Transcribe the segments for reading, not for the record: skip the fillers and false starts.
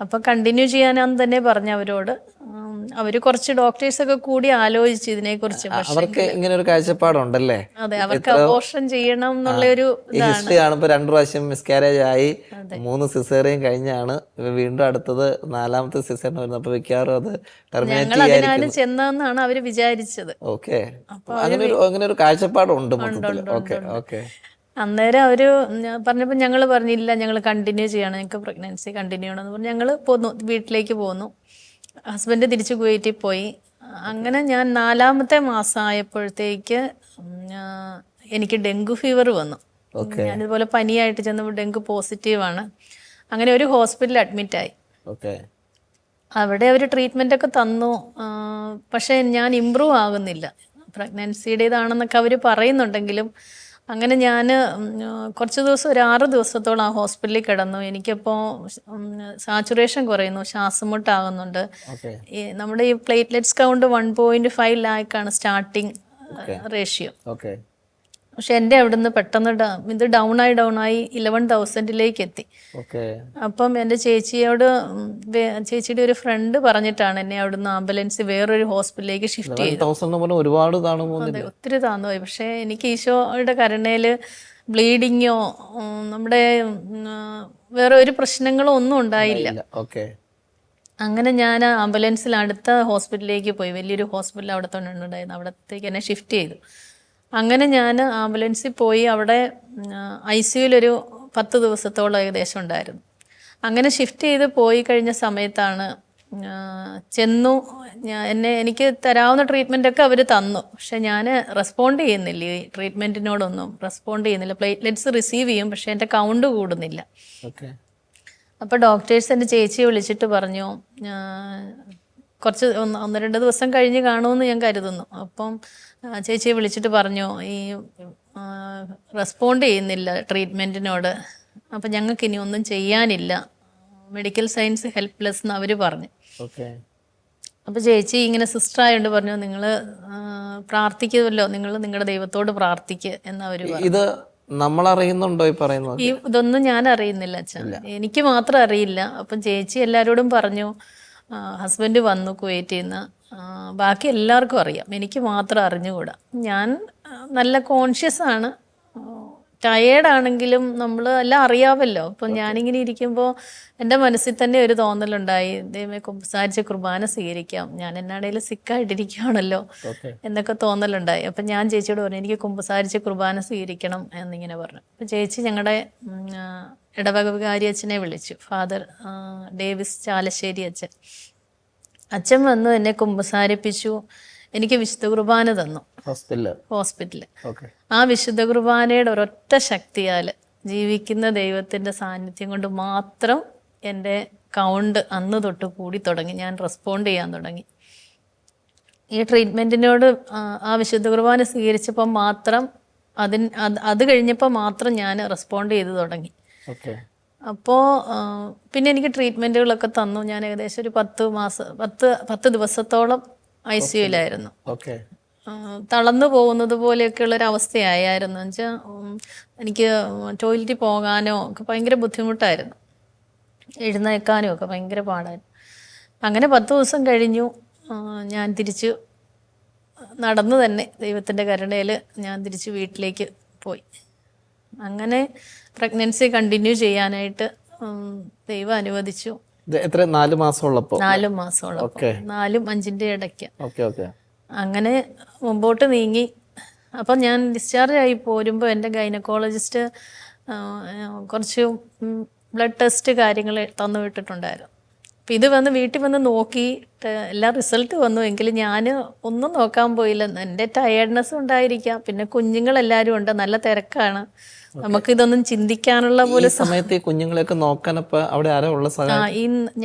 അപ്പോൾ കണ്ടിന്യൂ ചെയ്യാനാന്ന് തന്നെ പറഞ്ഞു അവരോട്. അവർ കുറച്ച് ഡോക്ടേഴ്സൊക്കെ കൂടി ആലോചിച്ചു ഇതിനെക്കുറിച്ച്. പക്ഷേ അവർക്ക് ഇങ്ങനെ ഒരു കാഴ്ചപ്പാടുണ്ടല്ലേ? അതെ, അവർക്ക് അബോർഷൻ ചെയ്യണം എന്നുള്ള ഒരു ഈ ഹിസ്റ്ററി കാണുമ്പോൾ 2 പ്രാവശ്യം മിസ്കാരേജ് ആയി, 3 സിസേറിയൻ കഴിഞ്ഞാണ് വീണ്ടും അടുത്തത് 4ാമത്തെ സിസേറിയൻ വരുന്നത്. അപ്പൊ മിക്കവാറും അത് ടെർമിനേറ്റ് ഞങ്ങൾ അതിനാലും ചെന്നെന്നാണ് അവർ വിചാരിച്ചത്. ഓക്കെ, അങ്ങനെ ഒരു കാഴ്ചപ്പാടുണ്ട് മൊത്തത്തിൽ. Okay okay. അന്നേരം അവർ പറഞ്ഞപ്പോൾ ഞങ്ങൾ പറഞ്ഞില്ല, ഞങ്ങൾ കണ്ടിന്യൂ ചെയ്യണം, ഞങ്ങൾക്ക് പ്രഗ്നൻസി കണ്ടിന്യൂ ചെയ്യണമെന്ന് പറഞ്ഞ് ഞങ്ങൾ പോന്നു, വീട്ടിലേക്ക് പോന്നു. ഹസ്ബൻഡ് തിരിച്ച് കുവൈറ്റിൽ പോയി. അങ്ങനെ ഞാൻ 4ാമത്തെ മാസം ആയപ്പോഴത്തേക്ക് എനിക്ക് ഡെങ്കു ഫീവർ വന്നു. ഞാനിതുപോലെ പനിയായിട്ട് ചെന്നപ്പോൾ ഡെങ്കു പോസിറ്റീവാണ്. അങ്ങനെ ഒരു ഹോസ്പിറ്റലിൽ അഡ്മിറ്റായി. അവിടെ അവർ ട്രീറ്റ്മെൻ്റ് ഒക്കെ തന്നു. പക്ഷേ ഞാൻ ഇമ്പ്രൂവ് ആകുന്നില്ല. പ്രഗ്നൻസിയുടേതാണെന്നൊക്കെ അവർ പറയുന്നുണ്ടെങ്കിലും അങ്ങനെ ഞാൻ കുറച്ച് ദിവസം, ഒരു 6 ദിവസത്തോളം ആ ഹോസ്പിറ്റലിൽ കിടന്നു. എനിക്കപ്പോൾ സാച്ചുറേഷൻ കുറയുന്നു, ശ്വാസം മുട്ടാകുന്നുണ്ട്. നമ്മുടെ ഈ പ്ലേറ്റ്ലെറ്റ്സ് കൗണ്ട് 1.5 ലാക്കാണ് സ്റ്റാർട്ടിങ് റേഷ്യോ. പക്ഷെ എൻ്റെ അവിടുന്ന് പെട്ടെന്ന് ഇത് ഡൗൺ ആയി 11,000ലേക്ക് എത്തി. അപ്പം എൻ്റെ ചേച്ചിയുടെ ഒരു ഫ്രണ്ട് പറഞ്ഞിട്ടാണ് എന്നെ അവിടുന്ന് ആംബുലൻസ് വേറൊരു ഹോസ്പിറ്റലിലേക്ക് ഷിഫ്റ്റ് ചെയ്തത്. ഒരുപാട് ഒത്തിരി താന്നുപോയി. പക്ഷേ എനിക്ക് ഈശോയുടെ കരുണയിൽ ബ്ലീഡിങ്ങോ നമ്മുടെ വേറെ ഒരു പ്രശ്നങ്ങളോ ഒന്നും ഉണ്ടായില്ല. അങ്ങനെ ഞാൻ ആംബുലൻസിൽ അടുത്ത ഹോസ്പിറ്റലിലേക്ക് പോയി. വലിയൊരു ഹോസ്പിറ്റൽ അവിടെ തന്നെ ഉണ്ടായിരുന്നു. അവിടത്തേക്ക് എന്നെ ഷിഫ്റ്റ് ചെയ്തു. അങ്ങനെ ഞാൻ ആംബുലൻസിൽ പോയി. അവിടെ ICUവിലൊരു 10 ദിവസത്തോളം ഏകദേശം ഉണ്ടായിരുന്നു. അങ്ങനെ ഷിഫ്റ്റ് ചെയ്ത് പോയി കഴിഞ്ഞ സമയത്താണ് ചെന്നു. എനിക്ക് തരാവുന്ന ട്രീറ്റ്മെൻറ്റൊക്കെ അവർ തന്നു. പക്ഷെ ഞാൻ റെസ്പോണ്ട് ചെയ്യുന്നില്ല, ഈ ട്രീറ്റ്മെൻറ്റിനോടൊന്നും റെസ്പോണ്ട് ചെയ്യുന്നില്ല. പ്ലേറ്റ്ലെറ്റ്സ് റിസീവ് ചെയ്യും, പക്ഷേ എൻ്റെ കൗണ്ട് കൂടുന്നില്ല. അപ്പോൾ ഡോക്ടേഴ്സ് എൻ്റെ ചേച്ചിയെ വിളിച്ചിട്ട് പറഞ്ഞു, കുറച്ച് 1-2 ദിവസം കഴിഞ്ഞ് കാണുമെന്ന് ഞാൻ കരുതുന്നു. അപ്പം ചേച്ചിയെ വിളിച്ചിട്ട് പറഞ്ഞു, ഈ റെസ്പോണ്ട് ചെയ്യുന്നില്ല ട്രീറ്റ്മെൻറ്റിനോട്, അപ്പം ഞങ്ങൾക്ക് ഇനി ഒന്നും ചെയ്യാനില്ല, മെഡിക്കൽ സയൻസ് ഹെൽപ്ലെസ് എന്ന് അവർ പറഞ്ഞു. അപ്പോൾ ചേച്ചി ഇങ്ങനെ സിസ്റ്റർ ആയതുകൊണ്ട് പറഞ്ഞു, നിങ്ങൾ പ്രാർത്ഥിക്കുമല്ലോ, നിങ്ങൾ നിങ്ങളുടെ ദൈവത്തോട് പ്രാർത്ഥിക്കുക എന്നവർ പറഞ്ഞു. ഇത് നമ്മളറിയുന്നുണ്ടോ ഈ പറയുന്നത്? ഇതൊന്നും ഞാൻ അറിയുന്നില്ല അച്ഛാ, എനിക്ക് മാത്രം അറിയില്ല. അപ്പം ചേച്ചി എല്ലാവരോടും പറഞ്ഞു, ഹസ്ബൻഡ് വന്നു കുവൈറ്റിൽ നിന്ന്, ബാക്കി എല്ലാവർക്കും അറിയാം, എനിക്ക് മാത്രം അറിഞ്ഞുകൂടാ. ഞാൻ നല്ല കോൺഷ്യസ് ആണ്, ടയേർഡാണെങ്കിലും നമ്മൾ എല്ലാം അറിയാമല്ലോ. അപ്പം ഞാനിങ്ങനെ ഇരിക്കുമ്പോൾ എൻ്റെ മനസ്സിൽ തന്നെ ഒരു തോന്നലുണ്ടായി, ദൈവമേ കുമ്പസാരിച്ച് കുർബാന സ്വീകരിക്കാം, ഞാൻ എന്നാടേലും സിക്കായിട്ടിരിക്കുകയാണല്ലോ എന്നൊക്കെ തോന്നലുണ്ടായി. അപ്പം ഞാൻ ചേച്ചിയോട് പറഞ്ഞു, എനിക്ക് കുമ്പസാരിച്ച് കുർബാന സ്വീകരിക്കണം എന്നിങ്ങനെ പറഞ്ഞു. അപ്പം ചേച്ചി ഞങ്ങളുടെ ഇടവക വികാരി അച്ഛനെ വിളിച്ചു, ഫാദർ ഡേവിസ് ചാലശ്ശേരി അച്ഛൻ. അച്ഛൻ വന്നു എന്നെ കുമ്പസാരിപ്പിച്ചു, എനിക്ക് വിശുദ്ധ കുർബാന തന്നു ഹോസ്പിറ്റലിൽ. ആ വിശുദ്ധ കുർബാനയുടെ ഒരൊറ്റ ശക്തിയാൽ, ജീവിക്കുന്ന ദൈവത്തിൻ്റെ സാന്നിധ്യം കൊണ്ട് മാത്രം എൻ്റെ കൗണ്ട് അന്ന് തൊട്ട് കൂടി തുടങ്ങി. ഞാൻ റെസ്പോണ്ട് ചെയ്യാൻ തുടങ്ങി. ഈ ട്രീറ്റ്മെൻറ്റിനോട് ആ വിശുദ്ധ കുർബാന സ്വീകരിച്ചപ്പോൾ മാത്രം, അത് കഴിഞ്ഞപ്പോൾ മാത്രം ഞാൻ റെസ്പോണ്ട് ചെയ്ത് തുടങ്ങി. അപ്പോൾ പിന്നെ എനിക്ക് ട്രീറ്റ്മെൻറ്റുകളൊക്കെ തന്നു. ഞാൻ ഏകദേശം ഒരു 10 ദിവസത്തോളം ICUവിലായിരുന്നു. തളർന്നു പോകുന്നത് പോലെയൊക്കെയുള്ളൊരവസ്ഥയായിരുന്നു. എന്നുവെച്ചാൽ എനിക്ക് ടോയ്ലറ്റിൽ പോകാനോ ഒക്കെ ഭയങ്കര ബുദ്ധിമുട്ടായിരുന്നു, എഴുന്നേൽക്കാനും ഒക്കെ ഭയങ്കര പാടായിരുന്നു. അങ്ങനെ 10 ദിവസം കഴിഞ്ഞു. ഞാൻ തിരിച്ചു നടന്നു തന്നെ ദൈവത്തിൻ്റെ കരുണയിൽ ഞാൻ തിരിച്ച് വീട്ടിലേക്ക് പോയി. അങ്ങനെ പ്രഗ്നൻസി കണ്ടിന്യൂ ചെയ്യാനായിട്ട് ദൈവം അനുവദിച്ചു. 4 മാസമുള്ളപ്പോൾ 4 മാസമുള്ളപ്പോൾ 4-നും 5-ന്റെ ഇടയ്ക്ക് അങ്ങനെ മുമ്പോട്ട് നീങ്ങി. അപ്പം ഞാൻ ഡിസ്ചാർജ് ആയി പോരുമ്പോൾ എൻ്റെ ഗൈനക്കോളജിസ്റ്റ് കുറച്ച് ബ്ലഡ് ടെസ്റ്റ് കാര്യങ്ങൾ തന്നു വിട്ടിട്ടുണ്ടായിരുന്നു. അപ്പം ഇത് വന്ന് വീട്ടിൽ വന്ന് നോക്കി എല്ലാ റിസൾട്ട് വന്നു. എങ്കിലും ഞാൻ ഒന്നും നോക്കാൻ പോയില്ല. എൻ്റെ ടയേർഡ്നെസ് ഉണ്ടായിരിക്കാം, പിന്നെ കുഞ്ഞുങ്ങളെല്ലാവരും ഉണ്ട്, നല്ല തിരക്കാണ്, നമുക്കിതൊന്നും ചിന്തിക്കാനുള്ള പോലെ സമയത്ത് ഈ കുഞ്ഞുങ്ങളെയൊക്കെ നോക്കാനപ്പോൾ അവിടെ ആരാ ഉള്ള?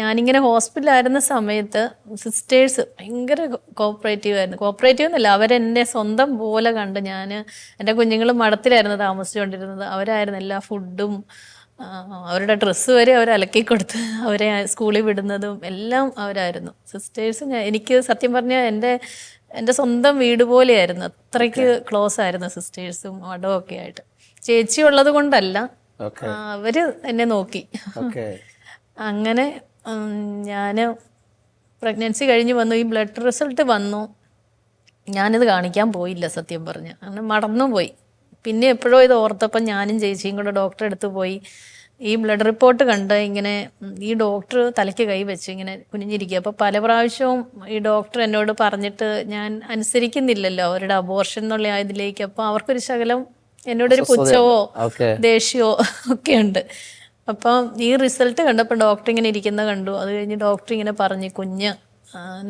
ഞാനിങ്ങനെ ഹോസ്പിറ്റലായിരുന്ന സമയത്ത് സിസ്റ്റേഴ്സ് ഭയങ്കര കോപ്പറേറ്റീവ് ആയിരുന്നു. കോപ്പറേറ്റീവ് എന്നല്ല, അവരെന്നെ സ്വന്തം പോലെ കണ്ട്. എൻ്റെ കുഞ്ഞുങ്ങൾ മഠത്തിലായിരുന്നു താമസിച്ചുകൊണ്ടിരുന്നത്. അവരായിരുന്നു എല്ലാ ഫുഡും, അവരുടെ ഡ്രസ്സ് വരെ അവർ അലക്കി കൊടുത്ത് അവരെ സ്കൂളിൽ വിടുന്നതും എല്ലാം അവരായിരുന്നു. സിസ്റ്റേഴ്സ് എനിക്ക് സത്യം പറഞ്ഞാൽ എൻ്റെ സ്വന്തം വീട് പോലെയായിരുന്നു, അത്രയ്ക്ക് ക്ലോസ് ആയിരുന്നു സിസ്റ്റേഴ്സും മഠവും ഒക്കെ ആയിട്ട്. ചേച്ചി ഉള്ളത് കൊണ്ടല്ല, അവര് എന്നെ നോക്കി. അങ്ങനെ ഞാൻ പ്രഗ്നൻസി കഴിഞ്ഞ് വന്നു, ഈ ബ്ലഡ് റിസൾട്ട് വന്നു. ഞാനിത് കാണിക്കാൻ പോയില്ല സത്യം പറഞ്ഞ്, അങ്ങനെ മറന്നുപോയി. പിന്നെ എപ്പോഴോ ഇത് ഓർത്തപ്പം ഞാനും ചേച്ചിയും കൂടെ ഡോക്ടറെ അടുത്ത് പോയി. ഈ ബ്ലഡ് റിപ്പോർട്ട് കണ്ട് ഇങ്ങനെ ഈ ഡോക്ടർ തലയ്ക്ക് കൈ വെച്ച് ഇങ്ങനെ കുനിഞ്ഞിരിക്കുക. അപ്പോൾ പല പ്രാവശ്യവും ഈ ഡോക്ടർ എന്നോട് പറഞ്ഞിട്ട് ഞാൻ അനുസരിക്കുന്നില്ലല്ലോ അവരുടെ അബോർഷൻ എന്നുള്ള ഇതിലേക്ക്. അപ്പോൾ അവർക്കൊരു ശകലം എന്നോടൊരു പുച്ഛവോ ദേഷ്യമോ ഒക്കെ ഉണ്ട്. അപ്പം ഈ റിസൾട്ട് കണ്ടപ്പോൾ ഡോക്ടർ ഇങ്ങനെ ഇരിക്കുന്ന കണ്ടു. അത് കഴിഞ്ഞ് ഡോക്ടർ ഇങ്ങനെ പറഞ്ഞ് കുഞ്ഞ്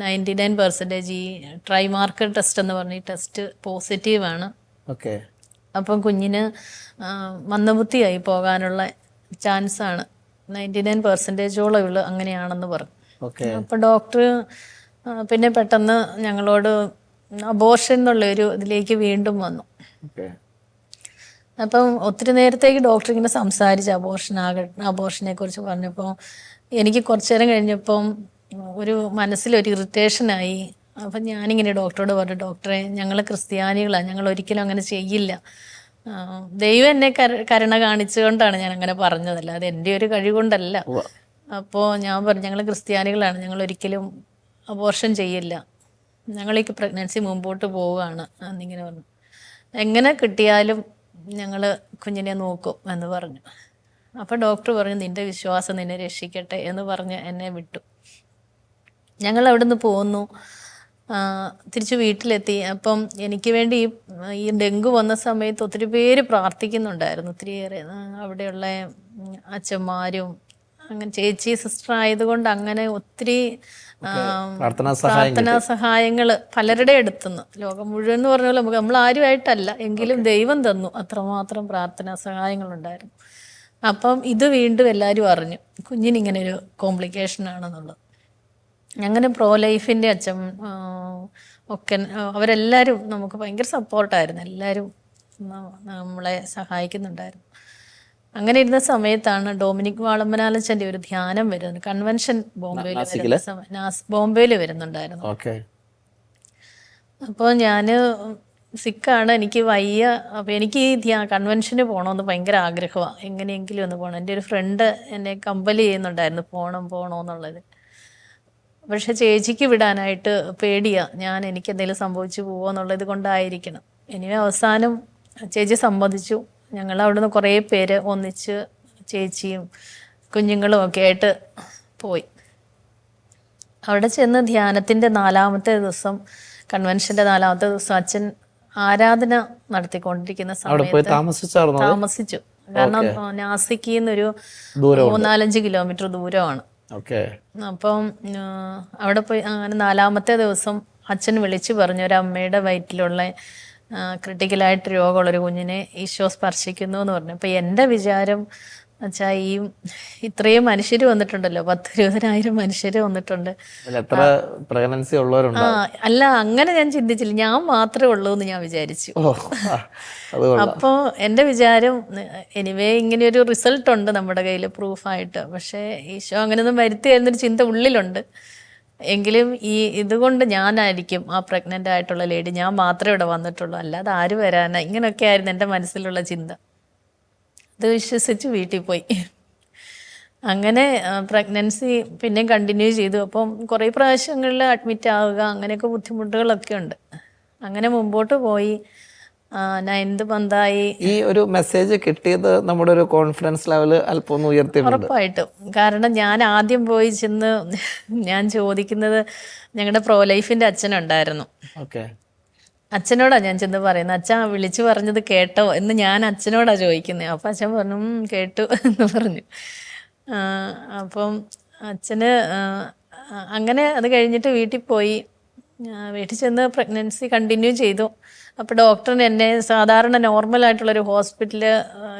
99% ഈ ട്രൈമാർക്കർ ടെസ്റ്റ് എന്ന് പറഞ്ഞ ഈ ടെസ്റ്റ് പോസിറ്റീവാണ്. അപ്പം കുഞ്ഞിന് മന്ദബുദ്ധിയായി പോകാനുള്ള ചാൻസാണ് 99%ഓളം ഉള്ളു, അങ്ങനെയാണെന്ന് പറഞ്ഞു. അപ്പം ഡോക്ടർ പിന്നെ പെട്ടെന്ന് ഞങ്ങളോട് അബോർഷൻ എന്നുള്ള ഒരു ഇതിലേക്ക് വീണ്ടും വന്നു. അപ്പം ഒത്തിരി നേരത്തേക്ക് ഡോക്ടർ ഇങ്ങനെ സംസാരിച്ച് അബോർഷനെ കുറിച്ച് പറഞ്ഞപ്പോൾ എനിക്ക് കുറച്ചു നേരം കഴിഞ്ഞപ്പം ഒരു മനസ്സിലൊരു ഇറിറ്റേഷനായി. അപ്പം ഞാനിങ്ങനെ ഡോക്ടറോട് പറഞ്ഞു, ഡോക്ടറെ ഞങ്ങൾ ക്രിസ്ത്യാനികളാണ്, ഞങ്ങൾ ഒരിക്കലും അങ്ങനെ ചെയ്യില്ല. ദൈവം എന്നെ കരുണ കാണിച്ചുകൊണ്ടാണ് ഞാൻ അങ്ങനെ പറഞ്ഞതല്ല, അത് എൻ്റെ ഒരു കഴിവുകൊണ്ടല്ല. അപ്പോൾ ഞാൻ പറഞ്ഞു ഞങ്ങൾ ക്രിസ്ത്യാനികളാണ്, ഞങ്ങൾ ഒരിക്കലും അബോർഷൻ ചെയ്യില്ല, ഞങ്ങളേക്ക് പ്രഗ്നൻസി മുമ്പോട്ട് പോവുകയാണ് എന്നിങ്ങനെ പറഞ്ഞു. എങ്ങനെ കിട്ടിയാലും ഞങ്ങൾ കുഞ്ഞിനെ നോക്കും എന്ന് പറഞ്ഞു. അപ്പോൾ ഡോക്ടർ പറഞ്ഞു നിൻ്റെ വിശ്വാസം നിന്നെ രക്ഷിക്കട്ടെ എന്ന് പറഞ്ഞ് എന്നെ വിട്ടു. ഞങ്ങൾ അവിടെ നിന്ന് പോന്നു, തിരിച്ച് വീട്ടിലെത്തി. അപ്പം എനിക്ക് വേണ്ടി ഈ ഡെങ്കു വന്ന സമയത്ത് ഒത്തിരി പേര് പ്രാർത്ഥിക്കുന്നുണ്ടായിരുന്നു, ഒത്തിരിയേറെ അവിടെയുള്ള അച്ഛന്മാരും. അങ്ങനെ ചേച്ചി സിസ്റ്റർ ആയതുകൊണ്ട് അങ്ങനെ ഒത്തിരി പ്രാർത്ഥനാ സഹായങ്ങൾ പലരുടെ അടുത്തുനിന്ന്, ലോകം മുഴുവൻ എന്ന് പറഞ്ഞ പോലെ നമ്മൾ ആരുമായിട്ടല്ല എങ്കിലും ദൈവം തന്നു അത്രമാത്രം പ്രാർത്ഥനാ സഹായങ്ങളുണ്ടായിരുന്നു. അപ്പം ഇത് വീണ്ടും എല്ലാവരും അറിഞ്ഞു കുഞ്ഞിനിങ്ങനെ ഒരു കോംപ്ലിക്കേഷൻ ആണെന്നുള്ളത്. അങ്ങനെ പ്രോ ലൈഫിൻ്റെ അച്ഛൻ ഒക്കെ അവരെല്ലാവരും നമുക്ക് ഭയങ്കര സപ്പോർട്ടായിരുന്നു, എല്ലാവരും നമ്മളെ സഹായിക്കുന്നുണ്ടായിരുന്നു. അങ്ങനെ ഇരുന്ന സമയത്താണ് ഡൊമിനിക് വാളമ്പനാലച്ചൻ്റെ ഒരു ധ്യാനം വരുന്നത്, കൺവെൻഷൻ ബോംബെയിൽ വരുന്നുണ്ടായിരുന്നു. അപ്പോൾ ഞാൻ സിക്കാണ്, എനിക്ക് വയ്യ. അപ്പോൾ എനിക്ക് ഈ കൺവെൻഷന് പോകണമെന്ന് ഭയങ്കര ആഗ്രഹമാണ്, എങ്ങനെയെങ്കിലും ഒന്ന് പോകണം. എൻ്റെ ഒരു ഫ്രണ്ട് എന്നെ കമ്പല് ചെയ്യുന്നുണ്ടായിരുന്നു പോകണമെന്നുള്ളത്. പക്ഷെ ചേച്ചിക്ക് വിടാനായിട്ട് പേടിയാണ്, ഞാൻ എനിക്ക് എന്തെങ്കിലും സംഭവിച്ചു പോവുക എന്നുള്ളത് കൊണ്ടായിരിക്കണം. ഇനി അവസാനം ചേച്ചി സമ്മതിച്ചു. ഞങ്ങൾ അവിടുന്ന് കുറേ പേര് ഒന്നിച്ച് ചേച്ചിയും കുഞ്ഞുങ്ങളും ഒക്കെ ആയിട്ട് പോയി. അവിടെ ചെന്ന് ധ്യാനത്തിൻ്റെ 4-ാമത്തെ ദിവസം, കൺവെൻഷൻ്റെ 4-ാമത്തെ ദിവസം അച്ഛൻ ആരാധന നടത്തിക്കൊണ്ടിരിക്കുന്ന സമയത്ത് താമസിച്ചു. കാരണം നാസിക്കിൽ നിന്നൊരു 3-4 കിലോമീറ്റർ ദൂരമാണ്. അപ്പം അവിടെ പോയി അങ്ങനെ 4-ാമത്തെ ദിവസം അച്ഛൻ വിളിച്ചു പറഞ്ഞു, ഒരമ്മയുടെ വയറ്റിലുള്ള ക്രിട്ടിക്കലായിട്ട് രോഗമുള്ളൊരു കുഞ്ഞിനെ ഈശോ സ്പർശിക്കുന്നു എന്ന് പറഞ്ഞു. അപ്പം എൻ്റെ വിചാരം വെച്ചാൽ ഈ ഇത്രയും മനുഷ്യർ വന്നിട്ടുണ്ടല്ലോ, 10,000-20,000 മനുഷ്യർ വന്നിട്ടുണ്ട്. അല്ല അങ്ങനെ ഞാൻ ചിന്തിച്ചില്ല, ഞാൻ മാത്രമേ ഉള്ളൂ എന്ന് ഞാൻ വിചാരിച്ചു. അപ്പോൾ എൻ്റെ വിചാരം എനിവേ ഇങ്ങനെയൊരു റിസൾട്ട് ഉണ്ട് നമ്മുടെ കയ്യിൽ പ്രൂഫായിട്ട്, പക്ഷേ ഈശോ അങ്ങനെയൊന്നും വരുത്തിയായിരുന്നൊരു ചിന്ത ഉള്ളിലുണ്ട്. എങ്കിലും ഈ ഇതുകൊണ്ട് ഞാനായിരിക്കും ആ പ്രഗ്നൻ്റ് ആയിട്ടുള്ള ലേഡി, ഞാൻ മാത്രമേ ഇവിടെ വന്നിട്ടുള്ളൂ, അല്ലാതെ ആര് വരാനാ, ഇങ്ങനെയൊക്കെ ആയിരുന്നു എൻ്റെ മനസ്സിലുള്ള ചിന്ത. അത് വിശ്വസിച്ച് വീട്ടിൽ പോയി. അങ്ങനെ പ്രഗ്നൻസി പിന്നെയും കണ്ടിന്യൂ ചെയ്തു. അപ്പം കുറേ പ്രാവശ്യങ്ങളിൽ അഡ്മിറ്റ് ആവുക, അങ്ങനെയൊക്കെ ബുദ്ധിമുട്ടുകളൊക്കെ ഉണ്ട്. അങ്ങനെ മുമ്പോട്ട് പോയി. 9th മന്തായി. ഈ ഒരു മെസ്സേജ് കിട്ടിയത് നമ്മുടെ ഒരു കോൺഫിഡൻസ് ലെവൽ അല്പം ഒന്ന് ഉയർത്തിയിട്ടുണ്ട്. ഉറപ്പായിട്ടും. കാരണം ഞാൻ ആദ്യം പോയി ചെന്ന് ഞാൻ ചോദിക്കുന്നത്, ഞങ്ങളുടെ പ്രോ ലൈഫിൻ്റെ അച്ഛനുണ്ടായിരുന്നു. അച്ഛനോടാണ് ഞാൻ ചെന്ന് പറയുന്നത്, അച്ഛൻ വിളിച്ചു പറഞ്ഞത് കേട്ടോ എന്ന് ഞാൻ അച്ഛനോടാണ് ചോദിക്കുന്നത്. അപ്പം അച്ഛൻ പറഞ്ഞു കേട്ടു എന്ന് പറഞ്ഞു. അപ്പം അച്ഛന് അങ്ങനെ അത് കഴിഞ്ഞിട്ട് വീട്ടിൽ പോയി. വീട്ടിൽ ചെന്ന് പ്രഗ്നൻസി കണ്ടിന്യൂ ചെയ്തു. അപ്പോൾ ഡോക്ടറിന് എന്നെ സാധാരണ നോർമലായിട്ടുള്ളൊരു ഹോസ്പിറ്റൽ,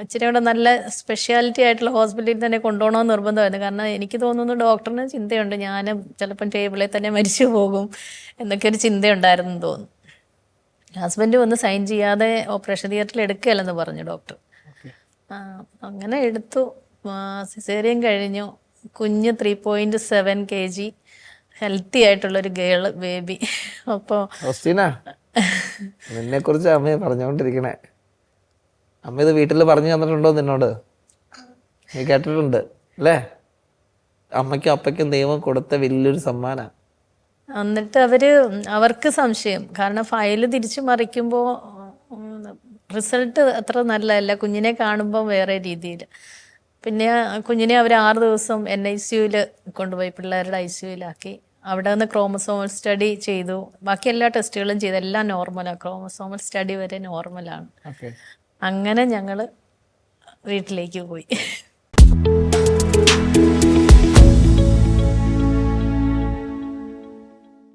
ഇച്ചിരി കൂടെ നല്ല സ്പെഷ്യാലിറ്റി ആയിട്ടുള്ള ഹോസ്പിറ്റലിൽ തന്നെ കൊണ്ടുപോകണമെന്ന് നിർബന്ധമായിരുന്നു. കാരണം എനിക്ക് തോന്നുന്നു ഡോക്ടറിന് ചിന്തയുണ്ട് ഞാൻ ചിലപ്പം ടേബിളിൽ തന്നെ മരിച്ചു പോകും എന്നൊക്കെ ഒരു ചിന്തയുണ്ടായിരുന്നു തോന്നുന്നു. ഹസ്ബൻഡ് വന്ന് സൈൻ ചെയ്യാതെ ഓപ്പറേഷൻ തിയേറ്ററിൽ എടുക്കുകയല്ലെന്ന് പറഞ്ഞു ഡോക്ടർ. അങ്ങനെ എടുത്തു. സിസേറിയൻ കഴിഞ്ഞു. കുഞ്ഞ് 3.7 kg, ഹെൽത്തി ആയിട്ടുള്ളൊരു ബേബി. അപ്പോൾ നിന്നെ കുറിച്ച് അമ്മയെ പറഞ്ഞുകൊണ്ടിരിക്കണേ. അമ്മ ഇത് വീട്ടിൽ പറഞ്ഞു തന്നിട്ടുണ്ടോ നിന്നോട്? നീ കേട്ടിട്ടുണ്ട് അല്ലേ? അമ്മയ്ക്കും അപ്പയ്ക്കും ദൈവം കൊടുത്ത വലിയൊരു സമ്മാനമാണ്. എന്നിട്ട് അവർക്ക് സംശയം, കാരണം ഫയല് തിരിച്ചു മറിക്കുമ്പോൾ റിസൾട്ട് അത്ര നല്ലതല്ല, കുഞ്ഞിനെ കാണുമ്പോൾ വേറെ രീതിയിൽ. പിന്നെ കുഞ്ഞിനെ അവർ 6 ദിവസം NICUവിൽ കൊണ്ടുപോയി, പിള്ളേരുടെ ICUവിലാക്കി. അവിടെ നിന്ന് ക്രോമസോമൽ സ്റ്റഡി ചെയ്തു, ബാക്കി എല്ലാ ടെസ്റ്റുകളും ചെയ്തു, എല്ലാം നോർമലാണ്. ക്രോമസോമൽ സ്റ്റഡി വരെ നോർമലാണ്. അങ്ങനെ ഞങ്ങൾ വീട്ടിലേക്ക് പോയി.